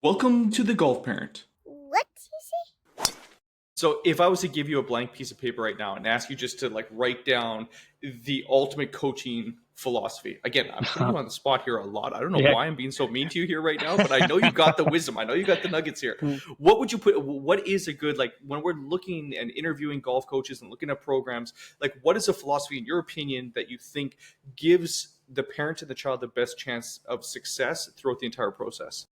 Welcome to the Golf Parent. What you say? So, if I was to give you a blank piece of paper right now and ask you just to write down the ultimate coaching philosophy, again, I'm putting you on the spot here a lot. I don't know Yeah. why I'm being so mean to you here right now, but I know you got the wisdom. I know you got the nuggets here. What would you put? What is a good, when we're looking and interviewing golf coaches and looking at programs, what is a philosophy in your opinion that you think gives the parent and the child the best chance of success throughout the entire process?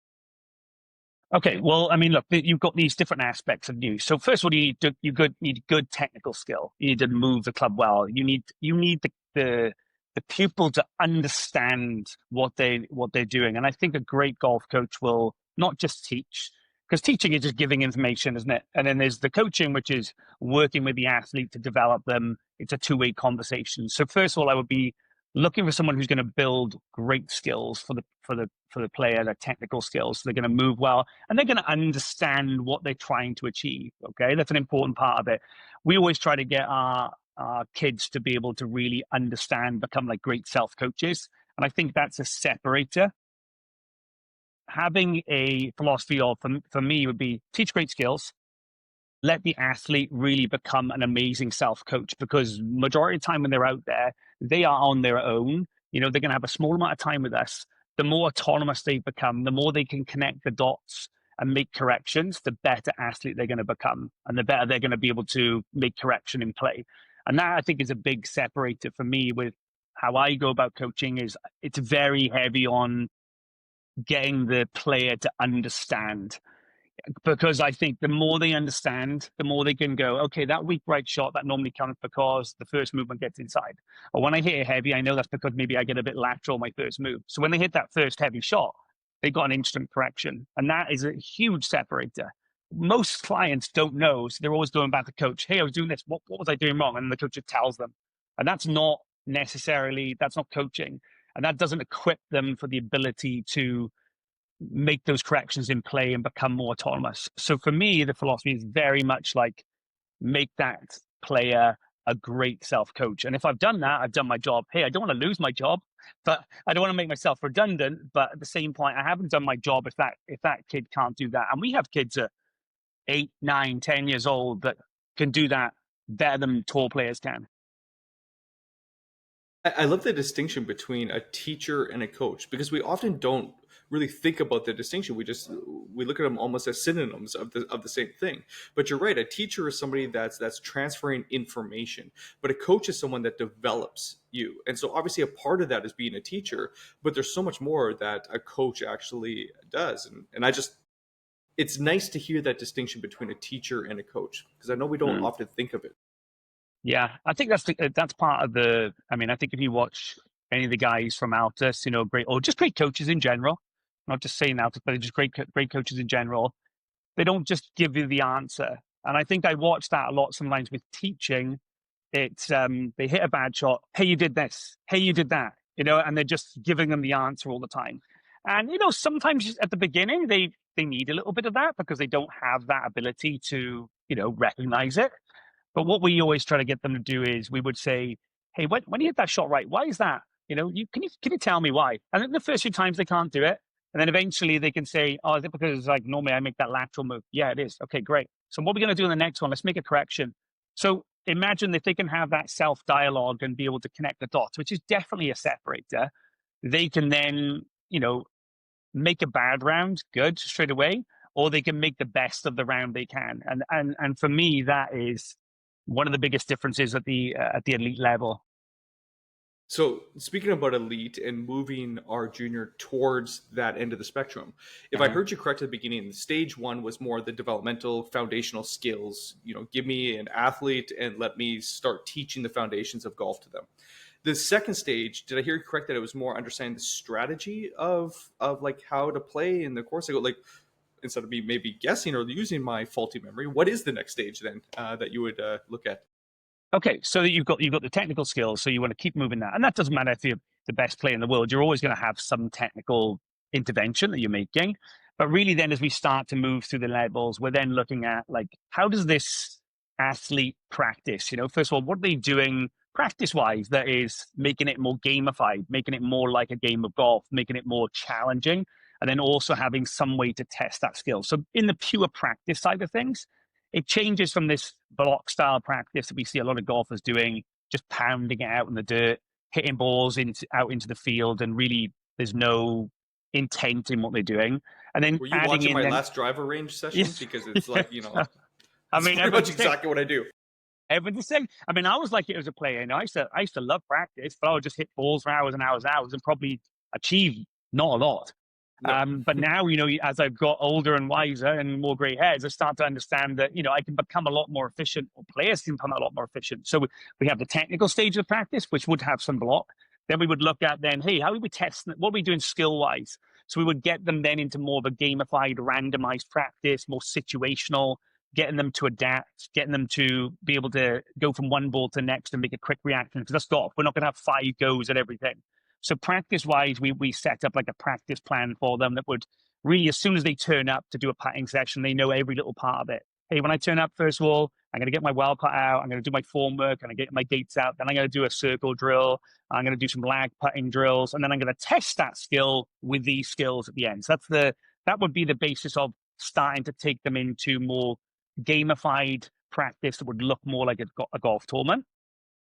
Okay. Well, I mean, look, you've got these different aspects of you. So first of all, you need good technical skill. You need to move the club well. You need the pupil to understand what they're doing. And I think a great golf coach will not just teach, because teaching is just giving information, isn't it? And then there's the coaching, which is working with the athlete to develop them. It's a two-way conversation. So first of all, I would be looking for someone who's going to build great skills for the player, their technical skills. So they're going to move well and they're going to understand what they're trying to achieve. Okay, that's an important part of it. We always try to get our kids to be able to really understand, become like great self coaches, and I think that's a separator. Having a philosophy of for me would be teach great skills, let the athlete really become an amazing self coach, because majority of the time when they're out there, they are on their own. They're going to have a small amount of time with us. The more autonomous they become, the more they can connect the dots and make corrections, the better athlete they're going to become, and the better they're going to be able to make correction in play. And that, I think, is a big separator for me with how I go about coaching. Is it's very heavy on getting the player to understand, because I think the more they understand, the more they can go, okay, that weak right shot, that normally counts because the first movement gets inside. Or when I hit it heavy, I know that's because maybe I get a bit lateral my first move. So when they hit that first heavy shot, they got an instant correction. And that is a huge separator. Most clients don't know. So they're always going back to coach. Hey, I was doing this. What was I doing wrong? And the coach just tells them. And that's not coaching. And that doesn't equip them for the ability to make those corrections in play and become more autonomous. So for me, the philosophy is very much like make that player a great self coach. And if I've done that, I've done my job. Hey, I don't want to lose my job, but I don't want to make myself redundant. But at the same point, I haven't done my job if that kid can't do that. And we have kids at 8, 9, 10 years old that can do that better than tall players can. I love the distinction between a teacher and a coach because we often don't really think about the distinction. We look at them almost as synonyms of the same thing. But you're right. A teacher is somebody that's transferring information, but a coach is someone that develops you. And so obviously a part of that is being a teacher, but there's so much more that a coach actually does. And it's nice to hear that distinction between a teacher and a coach because I know we don't often think of it. Yeah, I think that's part of the. I mean, I think if you watch any of the guys from Altus, great, or just great coaches in general, not just saying Altus, but just great coaches in general, they don't just give you the answer. And I think I watch that a lot sometimes with teaching. It's they hit a bad shot. Hey, you did this. Hey, you did that. And they're just giving them the answer all the time. And sometimes at the beginning they need a little bit of that because they don't have that ability to recognize it. But what we always try to get them to do is we would say, "Hey, when you hit that shot right, why is that? Can you tell me why?" And then the first few times they can't do it, and then eventually they can say, "Oh, is it because normally I make that lateral move?" Yeah, it is. Okay, great. So what are we going to do in the next one? Let's make a correction. So imagine if they can have that self dialogue and be able to connect the dots, which is definitely a separator. They can then make a bad round good straight away, or they can make the best of the round they can. And for me, that is one of the biggest differences at the elite level. So, speaking about elite and moving our junior towards that end of the spectrum, if I heard you correct at the beginning, stage one was more the developmental foundational skills. Give me an athlete and let me start teaching the foundations of golf to them. The second stage, did I hear you correct that it was more understanding the strategy of how to play in the course? I go instead of me maybe guessing or using my faulty memory, what is the next stage then that you would look at? Okay, so you've got the technical skills, so you want to keep moving that, and that doesn't matter if you're the best player in the world. You're always going to have some technical intervention that you're making, but really, then as we start to move through the levels, we're then looking at how does this athlete practice? First of all, what are they doing practice-wise that is making it more gamified, making it more like a game of golf, making it more challenging, and then also having some way to test that skill. So in the pure practice side of things, it changes from this block style practice that we see a lot of golfers doing, just pounding it out in the dirt, hitting balls out into the field, and really there's no intent in what they're doing. And then Were you adding watching in my then, last driver range session? Because it's like, I that's mean, pretty much exactly what I do. everyone's the same. I mean, I was like it as a player. You know, I used to love practice, but I would just hit balls for hours and hours and hours and probably achieve not a lot. No. But now, you know, as I've got older and wiser and more gray hairs, I start to understand that, you know, I can become a lot more efficient, or players can become a lot more efficient. So we have the technical stage of practice, which would have some block. Then we would look at then, hey, how are we testing? What are we doing skill-wise? So we would get them then into more of a gamified, randomized practice, more situational, getting them to adapt, getting them to be able to go from one ball to the next and make a quick reaction. Because that's golf. We're not going to have 5 goes at everything. So practice-wise, we set up like a practice plan for them that would really, as soon as they turn up to do a putting session, they know every little part of it. Hey, when I turn up, first of all, I'm going to get my wild putt out. I'm going to do my form work. I'm going to get my gates out. Then I'm going to do a circle drill. I'm going to do some lag putting drills. And then I'm going to test that skill with these skills at the end. So that would be the basis of starting to take them into more gamified practice that would look more like a golf tournament.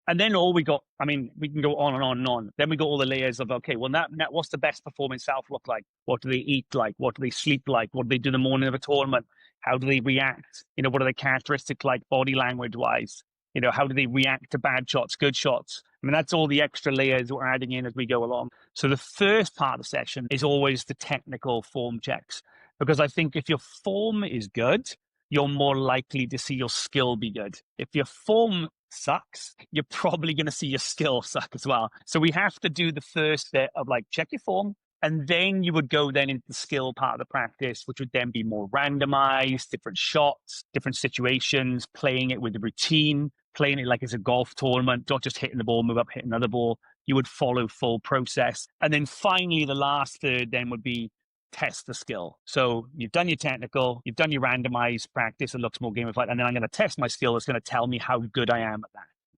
And then all we got, I mean, we can go on and on and on. Then we got all the layers of, okay, well, what's the best performing self look like? What do they eat like? What do they sleep like? What do they do in the morning of a tournament? How do they react? You know, what are the characteristics like body language wise? You know, how do they react to bad shots, good shots? I mean, that's all the extra layers we're adding in as we go along. So the first part of the session is always the technical form checks, because I think if your form is good, you're more likely to see your skill be good. If your form sucks, you're probably going to see your skill suck as well. So we have to do the first bit of like check your form, and then you would go then into the skill part of the practice, which would then be more randomized, different shots, different situations, playing it with the routine, playing it like it's a golf tournament, not just hitting the ball, move up, hit another ball. You would follow full process. And then finally, the last third then would be test the skill. So you've done your technical, you've done your randomized practice, it looks more gamified, and then I'm going to test my skill. It's going to tell me how good I am at that.